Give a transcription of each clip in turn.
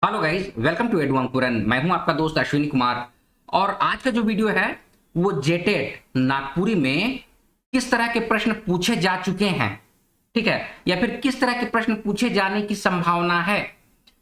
Hello guys, welcome to Edu Ankuran. मैं हूं आपका दोस्त अश्विनी कुमार। और आज का जो वीडियो है वो जेटेट नागपुरी में किस तरह के प्रश्न पूछे जा चुके हैं, ठीक है, या फिर किस तरह के प्रश्न पूछे जाने की संभावना है,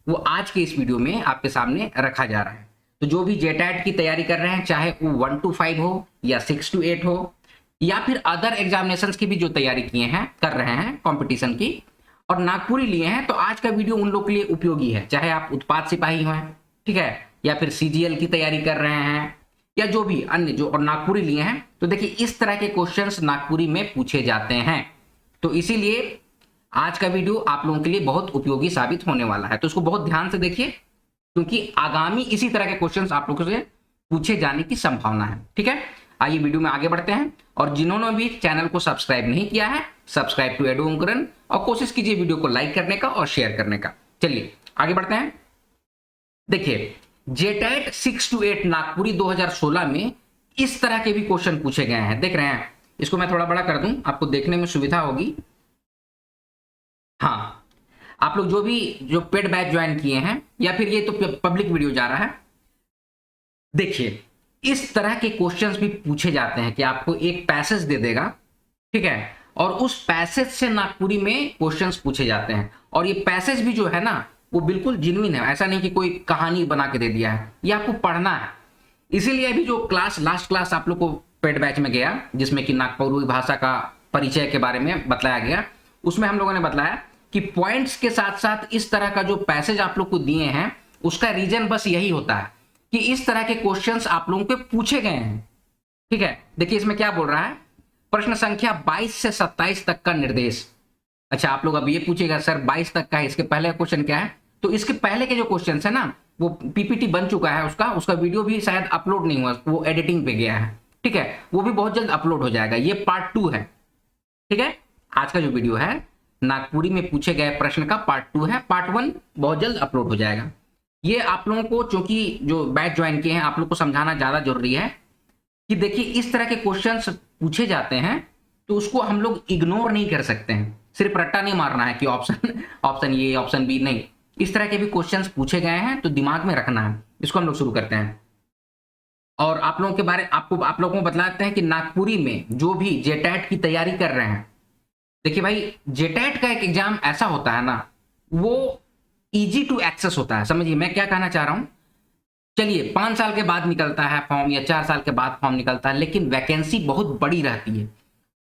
वो आज के इस वीडियो में आपके सामने रखा जा रहा है। तो जो भी जेटेट की तैयारी कर रहे हैं, चाहे वो 1 to 5 हो या 6 to 8 हो, या फिर अदर एग्जामिनेशंस की भी जो तैयारी किए हैं, कर रहे हैं कंपटीशन की, और नागपुरी लिए हैं, तो आज का वीडियो उन लोग के लिए उपयोगी है। चाहे आप उत्पाद सिपाही हैं, ठीक है, या फिर सीजीएल की तैयारी कर रहे हैं, या जो भी अन्य जो और नागपुरी लिए हैं, तो देखिए इस तरह के क्वेश्चंस नागपुरी में पूछे जाते हैं। तो इसीलिए आज का वीडियो आप लोगों के लिए बहुत उपयोगी साबित होने वाला है। तो इसको बहुत ध्यान से देखिए, क्योंकि आगामी इसी तरह के क्वेश्चंस आप लोगों से पूछे जाने की संभावना है। ठीक है, आइए वीडियो में आगे बढ़ते हैं। और जिन्होंने भी चैनल को सब्सक्राइब नहीं किया है, सब्सक्राइब टू एडू अंकुरन, और कोशिश कीजिए वीडियो को लाइक करने का और शेयर करने का। चलिए आगे बढ़ते हैं। देखिए, जेटेट 6 to 8 नागपुरी 2016 में इस तरह के भी क्वेश्चन पूछे गए हैं। देख रहे हैं, इसको मैं थोड़ा बड़ा कर दूं, आपको देखने में सुविधा होगी। हाँ, आप लोग जो पेड बैच ज्वाइन किए हैं, या फिर ये तो पब्लिक वीडियो जा रहा है, देखिए इस तरह के क्वेश्चंस भी पूछे जाते हैं कि आपको एक पैसेज दे देगा, ठीक है, और उस पैसेज से नागपुरी में क्वेश्चंस पूछे जाते हैं। और ये पैसेज भी जो है ना, वो बिल्कुल जेन्युइन है, ऐसा नहीं कि कोई कहानी बना के दे दिया है, ये आपको पढ़ना है। इसीलिए अभी जो लास्ट क्लास आप लोग को पेड बैच में गया, जिसमें कि नागपुरी भाषा का परिचय के बारे में बताया गया, उसमें हम लोगों ने बताया कि पॉइंट्स के साथ साथ इस तरह का जो पैसेज आप लोग को दिए हैं, उसका रीजन बस यही होता है कि इस तरह के क्वेश्चंस आप लोगों के पूछे गए हैं। ठीक है, देखिए इसमें क्या बोल रहा है, प्रश्न संख्या 22 से 27 तक का निर्देश। अच्छा, आप लोग अब ये पूछेगा सर 22 तक का है, इसके पहले क्वेश्चन क्या है? तो इसके पहले के जो क्वेश्चन है ना, वो पीपीटी बन चुका है, उसका वीडियो भी शायद अपलोड नहीं हुआ, वो एडिटिंग पे गया है। ठीक है, वो भी बहुत जल्द अपलोड हो जाएगा। ये पार्ट 2 है। ठीक है, आज का जो वीडियो है नागपुरी में पूछे गए प्रश्न का पार्ट 2 है। पार्ट 1 बहुत जल्द अपलोड हो जाएगा। ये आप लोगों को, चूंकि जो बैच ज्वाइन किए हैं, आप लोग को समझाना ज्यादा जरूरी है कि देखिए इस तरह के क्वेश्चंस पूछे जाते हैं, तो उसको हम लोग इग्नोर नहीं कर सकते हैं। सिर्फ रट्टा नहीं मारना है कि ऑप्शन ए ऑप्शन बी, नहीं। इस तरह के भी क्वेश्चंस पूछे गए हैं, तो दिमाग में रखना है। इसको हम लोग शुरू करते हैं। और आप लोगों के बारे आप लोगों को बतलाते हैं कि नागपुरी में जो भी जेटेट की तैयारी कर रहे हैं, देखिए भाई, जेटेट का एक एग्जाम ऐसा होता है ना, वो इजी टू एक्सेस होता है। समझिए मैं क्या कहना चाह रहा हूं। चलिए 5 साल के बाद निकलता है फॉर्म, या 4 साल के बाद फॉर्म निकलता है, लेकिन वैकेंसी बहुत बड़ी रहती है।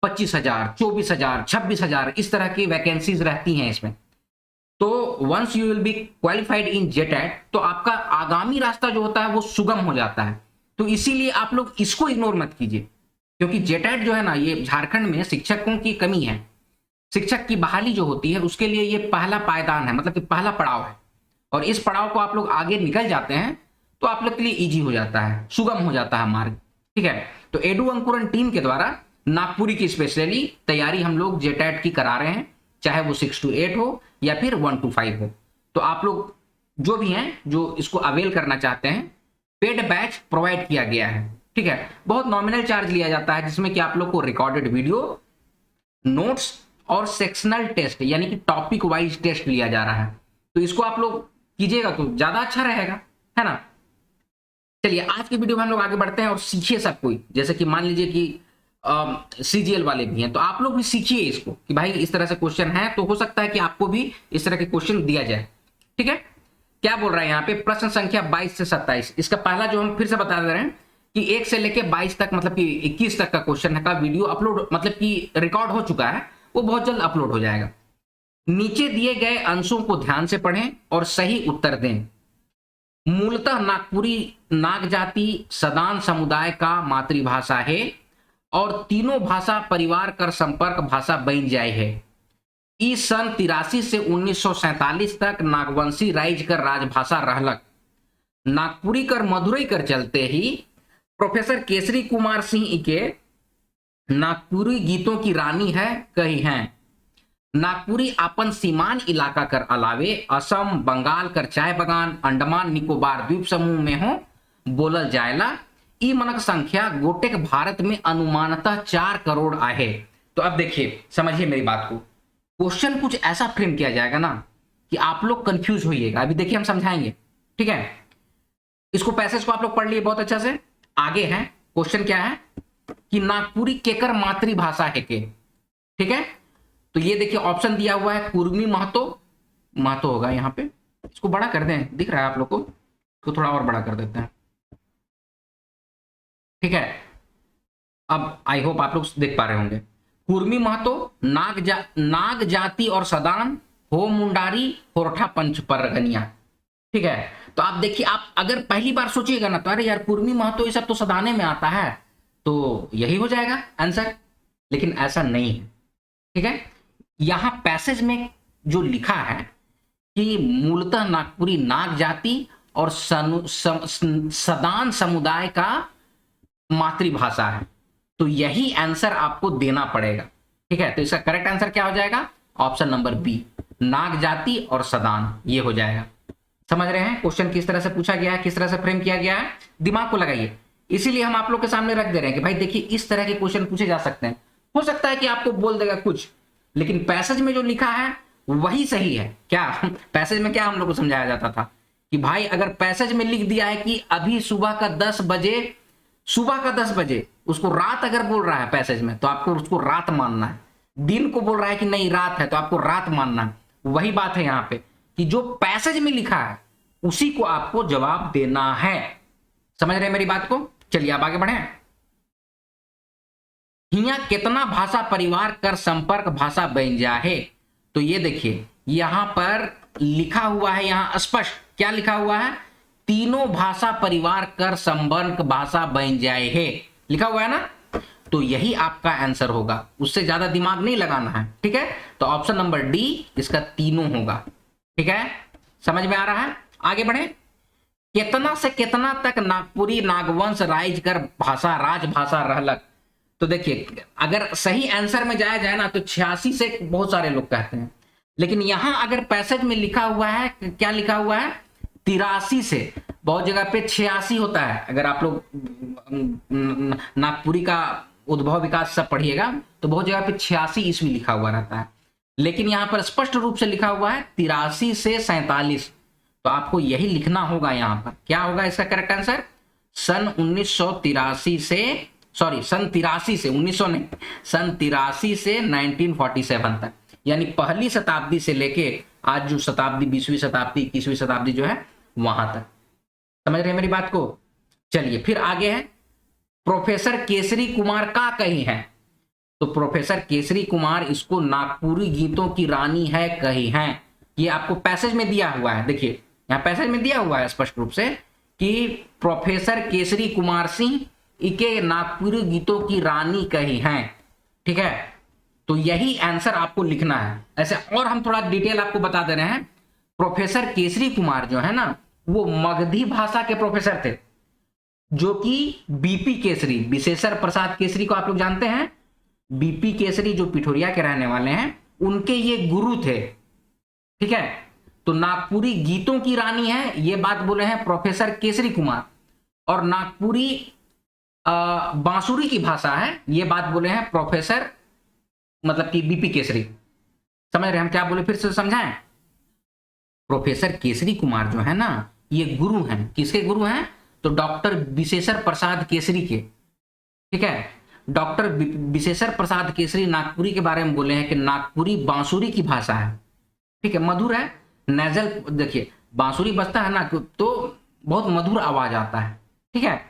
25,000, 24,000, 26,000 इस तरह की वैकेंसीज रहती हैं इसमें। तो once you will be qualified in JTET, तो आपका आगामी रास्ता जो होता है वो सुगम हो जाता है। तो इसीलिए आप लोग इसको इग्नोर मत कीजिए, क्योंकि जेटेट जो है ना, ये झारखंड में शिक्षकों की कमी है। शिक्षक की बहाली जो होती है, उसके लिए ये पहला पायदान है, मतलब कि पहला पड़ाव है। और इस पड़ाव को आप लोग आगे निकल जाते हैं, तो आप लोग के लिए इजी हो जाता है, सुगम हो जाता है मार्ग। ठीक है, तो एडू अंकुरन टीम के द्वारा नागपुरी की स्पेशली तैयारी हम लोग जेटेट की करा रहे हैं, चाहे वो 6 to 8 हो या फिर 1 to 5 हो। तो आप लोग जो भी हैं, जो इसको अवेल करना चाहते हैं, पेड बैच प्रोवाइड किया गया है। ठीक है, बहुत नॉमिनल चार्ज लिया जाता है, जिसमें कि आप लोग को रिकॉर्डेड वीडियो, नोट्स और सेक्शनल टेस्ट, यानी कि टॉपिक वाइज टेस्ट लिया जा रहा है। तो इसको आप लोग कीजिएगा तो ज्यादा अच्छा रहेगा, है ना। चलिए आज के वीडियो में हम लोग आगे बढ़ते हैं और सीखिए सब कोई। जैसे कि मान लीजिए कि सीजीएल वाले भी हैं, तो आप लोग भी सीखिए इसको कि भाई इस तरह से क्वेश्चन है, तो हो सकता है कि आपको भी इस तरह के क्वेश्चन दिया जाए। ठीक है, क्या बोल रहा है यहाँ पे, प्रश्न संख्या 22 से 27। इसका पहला जो हम फिर से बता दे रहे हैं कि 1 से लेके 22 तक, मतलब कि 21 तक का क्वेश्चन का वीडियो अपलोड, मतलब कि रिकॉर्ड हो चुका है, वो बहुत जल्द अपलोड हो जाएगा। नीचे दिए गए अंशों को ध्यान से पढ़ें और सही उत्तर दें। मूलतः नागपुरी नाग जाति सदान समुदाय का मातृभाषा है, और तीनों भाषा परिवार कर संपर्क भाषा बन जाए है। इस सन 83 से 1947 तक नागवंशी राइज कर राजभाषा रहलक। नागपुरी कर मधुरई कर चलते ही प्रोफेसर केसरी कुमार सिंह के नागपुरी गीतों की रानी है कही हैं। नागपुरी अपन सीमान इलाका कर अलावे असम, बंगाल कर चाय बगान, अंडमान निकोबार द्वीप समूह में हो बोलल जायला। ई मनक संख्या गोटेक भारत में अनुमानतः 4 करोड़ आहे। तो अब देखिए, समझिए मेरी बात को। क्वेश्चन कुछ ऐसा फ्रेम किया जाएगा ना कि आप लोग कंफ्यूज होइएगा। अभी देखिए हम समझाएंगे, ठीक है। इसको पैसेज को आप लोग पढ़ लिए बहुत अच्छा से। आगे है क्वेश्चन क्या है कि नागपुरी केकर मातृभाषा है के, ठीक है। तो ये देखिए ऑप्शन दिया हुआ है कुर्मी महतो, महतो होगा यहाँ पे, इसको बड़ा कर दें, दिख रहा है आप लोग को, इसको थोड़ा और बड़ा कर देते हैं, ठीक है। अब आई होप आप लोग देख पा रहे होंगे। कुर्मी महतो नाग जाति और सदान हो मुंडारी होरठा पंच परगनिया, ठीक है। तो आप देखिए, आप अगर पहली बार सोचिएगा ना तो अरे यार कुर्मी महतो ये सब तो सदाने में आता है, तो यही हो जाएगा आंसर, लेकिन ऐसा नहीं है, ठीक है। यहां पैसेज में जो लिखा है कि मूलतः नागपुरी नाग जाति और सदान समुदाय का मातृभाषा है, तो यही आंसर आपको देना पड़ेगा, ठीक है। तो इसका करेक्ट आंसर क्या हो जाएगा? ऑप्शन नंबर बी, नाग जाति और सदान, ये हो जाएगा। समझ रहे हैं क्वेश्चन किस तरह से पूछा गया है, किस तरह से फ्रेम किया गया है, दिमाग को लगाइए। इसीलिए हम आप लोग के सामने रख दे रहे हैं कि भाई देखिए इस तरह के क्वेश्चन पूछे जा सकते हैं। हो सकता है कि आपको बोल देगा कुछ, लेकिन पैसेज में जो लिखा है वही सही है। क्या पैसेज में क्या हम लोग को समझाया जाता था कि भाई अगर पैसेज में लिख दिया है कि अभी सुबह का 10 बजे, सुबह का 10 बजे, उसको रात अगर बोल रहा है पैसेज में तो आपको उसको रात मानना है। दिन को बोल रहा है कि नहीं रात है तो आपको रात मानना है। वही बात है यहाँ पे कि जो पैसेज में लिखा है उसी को आपको जवाब देना है। समझ रहे हैं मेरी बात को? चलिए अब आगे बढ़े। हिया कितना भाषा परिवार कर संपर्क भाषा बन जाए, तो ये देखिए यहां पर लिखा हुआ है, यहां स्पष्ट क्या लिखा हुआ है, तीनों भाषा परिवार कर संपर्क भाषा बन जाए है, लिखा हुआ है ना। तो यही आपका आंसर होगा, उससे ज्यादा दिमाग नहीं लगाना है, ठीक है। तो ऑप्शन नंबर डी इसका तीनों होगा, ठीक है। समझ में आ रहा है? आगे बढ़े। कितना से कितना तक नागपुरी नागवंश राइज कर भाषा राजभाषा रहलक, तो देखिए अगर सही आंसर में जाया जाए ना तो 86 से बहुत सारे लोग कहते हैं, लेकिन यहां अगर पैसेज में लिखा हुआ है, क्या लिखा हुआ है, 83 से, बहुत जगह पे 86 होता है। अगर आप लोग नागपुरी का उद्भव विकास सब पढ़िएगा तो बहुत जगह पे 86 ईस्वी लिखा हुआ रहता है, लेकिन यहां पर स्पष्ट रूप से लिखा हुआ है 83 से 47। तो आपको यही लिखना होगा यहाँ पर। क्या होगा इसका करेक्ट आंसर? सन 1983 से, सॉरी सन 83 से, 1900 नहीं, सन 83 से 1947 तक, यानी पहली शताब्दी से लेके आज जो शताब्दी 20वीं शताब्दी 21वीं शताब्दी जो है वहां तक। समझ रहे हैं मेरी बात को? चलिए फिर आगे है, प्रोफेसर केसरी कुमार का कही है, तो प्रोफेसर केसरी कुमार इसको नागपुरी गीतों की रानी है कही है। ये आपको पैसेज में दिया हुआ है, देखिए यहाँ पैसेज में दिया हुआ है स्पष्ट रूप से कि प्रोफेसर केसरी कुमार सिंह इके नागपुरी गीतों की रानी कही हैं, ठीक है। तो यही आंसर आपको लिखना है। ऐसे और हम थोड़ा डिटेल आपको बता दे रहे हैं। प्रोफेसर केसरी कुमार जो है ना वो मगधी भाषा के प्रोफेसर थे, जो कि बीपी केसरी, विशेषर प्रसाद केसरी को आप लोग जानते हैं, बीपी केसरी जो पिठोरिया के रहने वाले हैं, उनके ये गुरु थे, ठीक है। तो नागपुरी गीतों की रानी है ये बात बोले हैं प्रोफेसर केसरी कुमार, और नागपुरी बांसुरी की भाषा है ये बात बोले हैं प्रोफेसर, मतलब कि बीपी केसरी। समझ रहे हम क्या बोले, फिर से समझाएं। प्रोफेसर केसरी कुमार जो है ना ये गुरु हैं, किसके गुरु हैं? तो डॉक्टर विशेषर प्रसाद केसरी के, ठीक है। डॉक्टर विशेषर प्रसाद केसरी नागपुरी के बारे में बोले हैं कि नागपुरी बांसुरी की भाषा है, ठीक है, मधुर है, नेजल, देखिए बांसुरी बजता है ना तो बहुत मधुर आवाज आता है, ठीक है।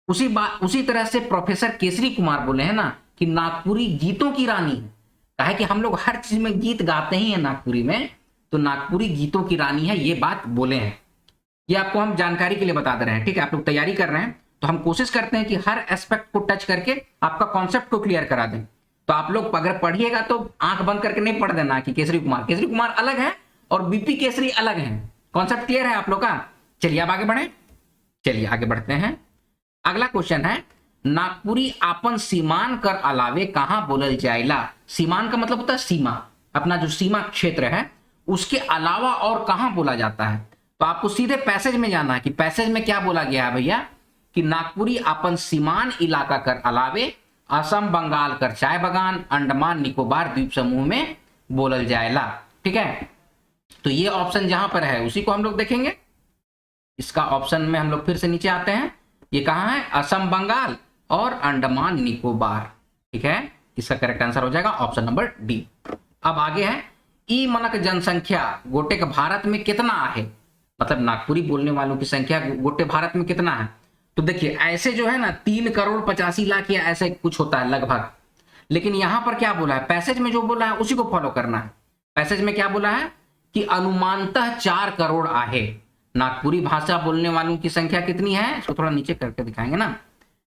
उसी तरह से प्रोफेसर केसरी कुमार बोले हैं ना कि नागपुरी गीतों की रानी है, कहा कि हम लोग हर चीज में गीत गाते ही हैं नागपुरी में, तो नागपुरी गीतों की रानी है ये बात बोले हैं। ये आपको हम जानकारी के लिए बता दे रहे हैं, ठीक है। आप लोग तैयारी कर रहे हैं तो हम कोशिश करते हैं कि हर एस्पेक्ट को टच करके आपका कॉन्सेप्ट को क्लियर करा दें। तो आप लोग अगर पढ़िएगा तो आंख बंद करके नहीं पढ़ देना कि केसरी कुमार अलग है और बीपी केसरी अलग है। कॉन्सेप्ट क्लियर है आप लोग का? चलिए अब आगे बढ़े, चलिए आगे बढ़ते हैं। अगला क्वेश्चन है, नागपुरी आपन सीमान कर अलावे कहां बोलल जाएला। सीमान का मतलब होता है सीमा, अपना जो सीमा क्षेत्र है उसके अलावा और कहां बोला जाता है। तो आपको सीधे पैसेज में जाना है कि पैसेज में क्या बोला गया है भैया, कि नागपुरी आपन सीमान इलाका कर अलावे असम बंगाल कर चाय बगान अंडमान निकोबार द्वीप समूह में बोलल जाएला, ठीक है। तो ये ऑप्शन जहां पर है उसी को हम लोग देखेंगे। इसका ऑप्शन में हम लोग फिर से नीचे आते हैं, ये कहां है, असम, बंगाल और अंडमान निकोबार। ठीक है, इसका करेक्ट आंसर हो जाएगा ऑप्शन नंबर डी। अब आगे है, ई मनक जनसंख्या गोटेक भारत में कितना है, मतलब नागपुरी बोलने वालों की संख्या गोटे भारत में कितना है। तो देखिए ऐसे जो है ना 3,85,00,000 या ऐसे कुछ होता है लगभग, लेकिन यहां पर क्या बोला है, पैसेज में जो बोला है उसी को फॉलो करना है। पैसेज में क्या बोला है कि अनुमानतः 4 करोड़ आहे। नागपुरी भाषा बोलने वालों की संख्या कितनी है, इसको थोड़ा नीचे करके दिखाएंगे ना,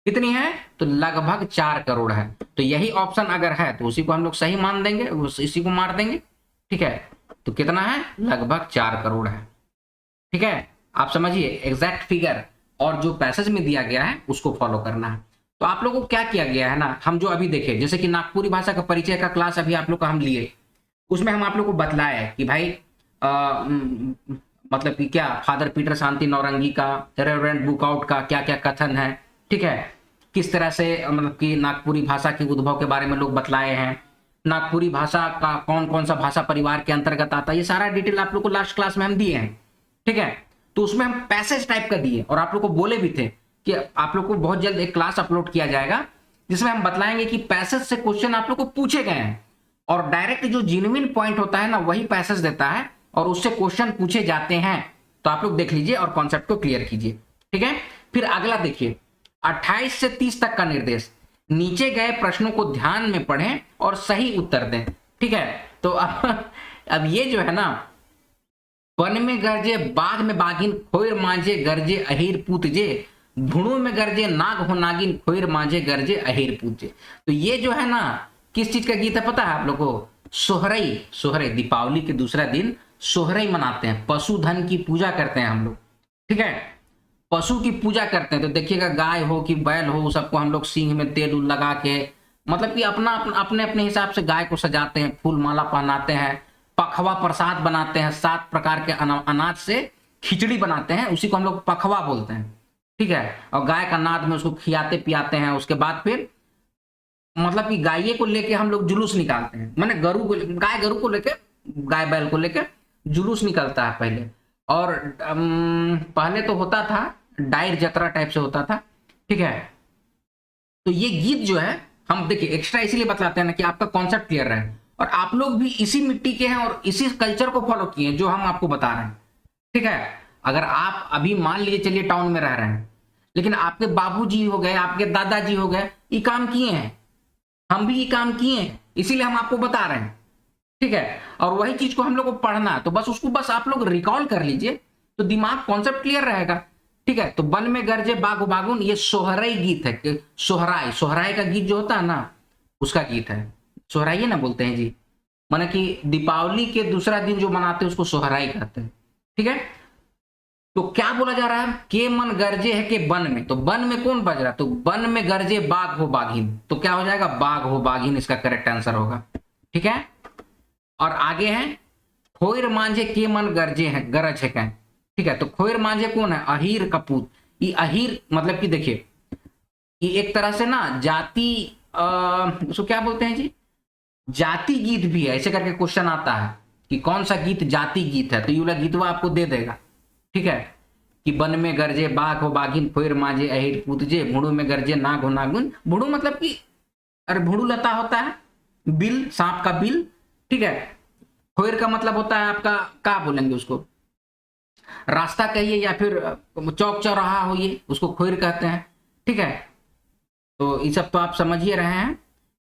कितनी है, तो लगभग 4 करोड़ है। तो यही ऑप्शन अगर है तो उसी को हम लोग सही मान देंगे, इसी को मार देंगे। ठीक है, तो कितना है, लगभग 4 करोड़ है। ठीक है, आप समझिए एग्जैक्ट फिगर और जो पैसेज में दिया गया है उसको फॉलो करना है। तो आप लोगों को क्या किया गया है ना, हम जो अभी देखे, जैसे कि नागपुरी भाषा का परिचय का क्लास अभी आप लोग का हम लिए, उसमें हम आप लोग को बतलाया है कि भाई मतलब कि क्या फादर पीटर शांति नौरंगी का, रेवरेंड बुकआउट का क्या क्या कथन है। ठीक है, किस तरह से मतलब कि नागपुरी भाषा के उद्भव के बारे में लोग बतलाए हैं, नागपुरी भाषा का कौन कौन सा भाषा परिवार के अंतर्गत आता है, ये सारा डिटेल आप लोग को लास्ट क्लास में हम दिए हैं। ठीक है, तो उसमें हम पैसेज टाइप का दिए और आप लोग को बोले भी थे कि आप लोग को बहुत जल्द एक क्लास अपलोड किया जाएगा जिसमें हम बतलाएंगे कि पैसेज से क्वेश्चन आप लोग को पूछे गए हैं और डायरेक्ट जो जेन्युइन पॉइंट होता है ना वही पैसेज देता है और उससे क्वेश्चन पूछे जाते हैं। तो आप लोग देख लीजिए और कॉन्सेप्ट को क्लियर कीजिए। ठीक है, फिर अगला देखिए 28 से 30 तक का निर्देश, नीचे गए प्रश्नों को ध्यान में पढ़ें और सही उत्तर दें। ठीक है, तो अब ये जो है ना, वन में गरजे बाघ में बाघिन, खोर मांझे गरजे अहिर पूतजे, भुणु में गरजे नाग हो नागिन, खोर मांझे गरजे अहिर पूतजे। तो ये जो है ना किस चीज का गीत है पता है आप लोग को, सोहरई। सोहरई दीपावली के दूसरा दिन सोहरई मनाते हैं, पशुधन की पूजा करते हैं हम लोग। ठीक है, पशु की पूजा करते हैं। तो देखिएगा गाय हो कि बैल हो, सबको हम लोग सींग में तेल उल लगा के मतलब कि अपने अपने हिसाब से गाय को सजाते हैं, फूल माला पहनाते हैं, पखवा प्रसाद बनाते हैं, 7 प्रकार के अनाज से खिचड़ी बनाते हैं, उसी को हम लोग पखवा बोलते हैं। ठीक है, और गाय का नाद में उसको खियाते पियाते हैं। उसके बाद फिर मतलब कि गाय को लेके हम लोग जुलूस निकालते हैं, माने गाय गरु को लेके, गाय बैल को लेके जुलूस निकलता है पहले। और पहले तो होता था डायर जतरा टाइप से होता था। ठीक है, तो ये गीत जो है हम देखिए एक्स्ट्रा इसीलिए बतलाते हैं ना कि आपका कॉन्सेप्ट क्लियर रहे और आप लोग भी इसी मिट्टी के हैं और इसी कल्चर को फॉलो किए जो हम आपको बता रहे हैं। ठीक है, अगर आप अभी मान लीजिए चलिए टाउन में रह रहे हैं, लेकिन आपके बाबूजी हो गए, आपके दादाजी हो गए, ये काम किए हैं, हम भी ये काम किए हैं, इसीलिए हम आपको बता रहे हैं। ठीक है, और वही चीज को हम लोग को पढ़ना है, तो बस उसको बस आप लोग रिकॉल कर लीजिए तो दिमाग कॉन्सेप्ट क्लियर रहेगा। ठीक है, तो वन में गरजे बाघ बागुन, ये सोहराई गीत है। सोहराई, सोहराई का गीत जो होता है ना उसका गीत है, सोहराई ना बोलते हैं जी, माने कि दीपावली के दूसरा दिन जो मनाते हैं उसको सोहराई कहते हैं। ठीक है, तो क्या बोला जा रहा है, के मन गरजे है के वन में, तो वन में कौन बज रहा है, तो वन में गरजे बाघ हो बाघिन, तो क्या हो जाएगा, बाघ हो बाघिन इसका करेक्ट आंसर होगा। ठीक है, और आगे है खोर मांझे के मन गरजे है, गरज है क्या। ठीक है, तो खोर मांझे कौन है, अहीर का पूत। ये अहीर मतलब कि देखिए ये एक तरह से ना जाति उसको क्या बोलते हैं जी, जाति गीत भी है, ऐसे करके क्वेश्चन आता है कि कौन सा गीत जाति गीत है, तो ये वाला गीत वो आपको दे देगा। ठीक है, कि वन में गरजे बाघ हो बाघिन, खोर मांझे अहिर पूतजे, भुड़ू में गरजे नाग हो नागुन। भुड़ू मतलब कि अरे भुड़ू लता होता है, बिल, सांप का बिल। ठीक है, खोर का मतलब होता है आपका क्या बोलेंगे उसको, रास्ता कहिए या फिर चौक चौराहा हो, ये उसको खोर कहते हैं। ठीक है, तो ये सब तो आप समझ ही रहे हैं।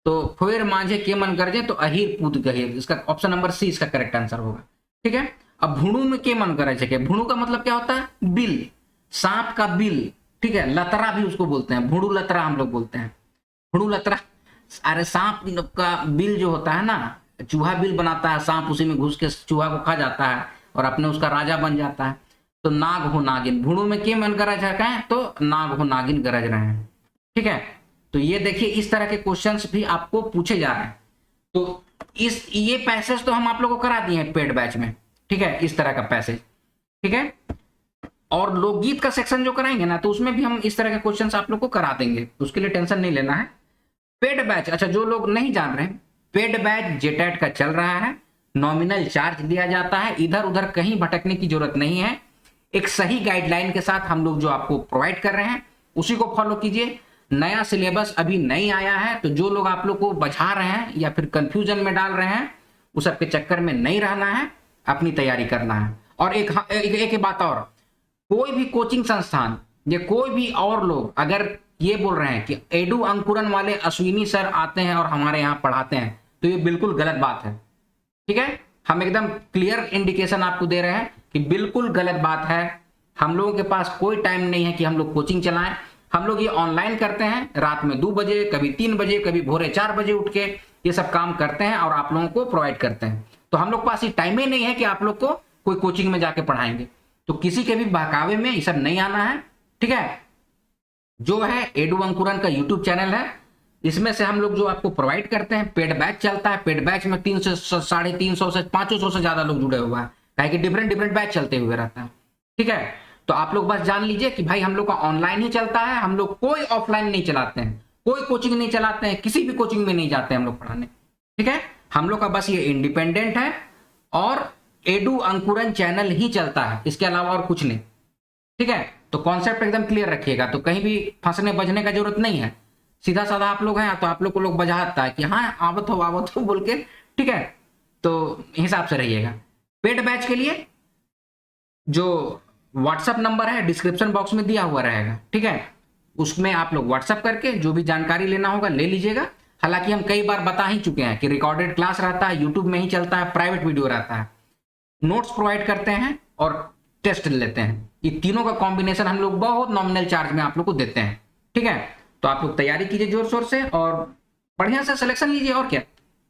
तो खोर मांझे के मन गरजे, तो अहिर पूत गहिर, इसका ऑप्शन नंबर सी इसका करेक्ट आंसर होगा। ठीक है, अब भुणु में के मन गरज है, भुणु का मतलब क्या होता है, बिल, सांप का बिल। ठीक है, लतरा भी उसको बोलते हैं, भुणु लतरा हम लोग बोलते हैं, भुणु लतरा। अरे सांप का बिल जो होता है ना, चूहा बिल बनाता है, सांप उसी में घुस के चूहा को खा जाता है और अपने उसका राजा बन जाता है। तो नाग हो नागिन, भुणु में के मन गरज है, तो नाग हो नागिन गरज रहे हैं। ठीक है, तो ये देखिए इस तरह के क्वेश्चंस भी आपको पूछे जा रहे हैं। तो ये पैसेज तो हम आप लोगों को करा दिए हैं पेड बैच में। ठीक है, इस तरह का पैसेज। ठीक है, और लोकगीत का सेक्शन जो कराएंगे ना, तो उसमें भी हम इस तरह के क्वेश्चंस आप लोग को करा देंगे, उसके लिए टेंशन नहीं लेना है। पेड बैच, अच्छा जो लोग नहीं जान रहे हैं, पेड बैच जेटेट का चल रहा है, नॉमिनल चार्ज लिया जाता है, इधर उधर कहीं भटकने की जरूरत नहीं है। एक सही गाइडलाइन के साथ हम लोग जो आपको प्रोवाइड कर रहे हैं उसी को फॉलो कीजिए। नया सिलेबस अभी नहीं आया है, तो जो लोग आप लोग को बझा रहे हैं या फिर कंफ्यूजन में डाल रहे हैं, उस सबके चक्कर में नहीं रहना है, अपनी तैयारी करना है। और एक बात और, कोई भी कोचिंग संस्थान या कोई भी और लोग अगर ये बोल रहे हैं कि एडू अंकुरन वाले अश्विनी सर आते हैं और हमारे यहाँ पढ़ाते हैं, तो ये बिल्कुल गलत बात है। ठीक है, हम एकदम क्लियर इंडिकेशन आपको दे रहे हैं कि बिल्कुल गलत बात है। हम लोगों के पास कोई टाइम नहीं है कि हम लोग कोचिंग चलाएं। हम लोग ये ऑनलाइन करते हैं, रात में 2 बजे, कभी 3 बजे, कभी भोरे 4 बजे उठ के ये सब काम करते हैं और आप लोगों को प्रोवाइड करते हैं। तो हम लोग पास ये टाइम ही नहीं है कि आप लोग को कोई कोचिंग में जाके पढ़ाएंगे। तो किसी के भी बहकावे में ये सब नहीं आना है। ठीक है, जो है एडू अंकुरन का यूट्यूब चैनल है, इसमें से हम लोग जो आपको प्रोवाइड करते हैं, पेड बैच चलता है। पेड बैच में 300 से 350 से 500 से ज्यादा लोग जुड़े हुए हैं, काहे कि डिफरेंट बैच चलते हुए रहता है। ठीक है, तो आप लोग बस जान लीजिए कि भाई हम लोग का ऑनलाइन ही चलता है, हम लोग कोई ऑफलाइन नहीं चलाते हैं, कोई कोचिंग नहीं चलाते हैं, किसी भी कोचिंग में नहीं जाते हैं हम लोग पढ़ाने। ठीक है, हम लोग का बस ये इंडिपेंडेंट है और एडू अंकुरन चैनल ही चलता है, इसके अलावा और कुछ नहीं। ठीक है, तो कॉन्सेप्ट एकदम क्लियर रखिएगा, तो कहीं भी फंसने बजने का जरूरत नहीं है। सीधा साधा आप लोग हैं तो आप लोग को लोग बजाता है कि हाँ आवत हो बोल के। ठीक है, तो हिसाब से रहिएगा। पेड बैच के लिए जो व्हाट्सएप नंबर है डिस्क्रिप्शन बॉक्स में दिया हुआ रहेगा। ठीक है, उसमें आप लोग व्हाट्सएप करके जो भी जानकारी लेना होगा ले लीजिएगा। हालांकि हम कई बार बता ही चुके हैं कि रिकॉर्डेड क्लास रहता है, यूट्यूब में ही चलता है, प्राइवेट वीडियो रहता है, नोट्स प्रोवाइड करते हैं और टेस्ट लेते हैं। ये तीनों का कॉम्बिनेशन हम लोग बहुत नॉमिनल चार्ज में आप लोग को देते हैं। ठीक है, तो आप लोग तैयारी कीजिए जोर शोर से और बढ़िया से सिलेक्शन लीजिए, और क्या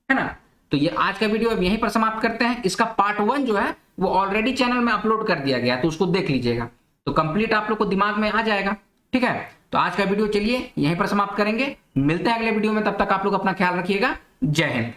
है ना। तो ये आज का वीडियो अब यहीं पर समाप्त करते हैं। इसका पार्ट 1 जो है वो ऑलरेडी चैनल में अपलोड कर दिया गया, तो उसको देख लीजिएगा, तो कंप्लीट आप लोग को दिमाग में आ जाएगा। ठीक है, तो आज का वीडियो चलिए यहीं पर समाप्त करेंगे, मिलते हैं अगले वीडियो में। तब तक आप लोग अपना ख्याल रखिएगा। जय हिंद।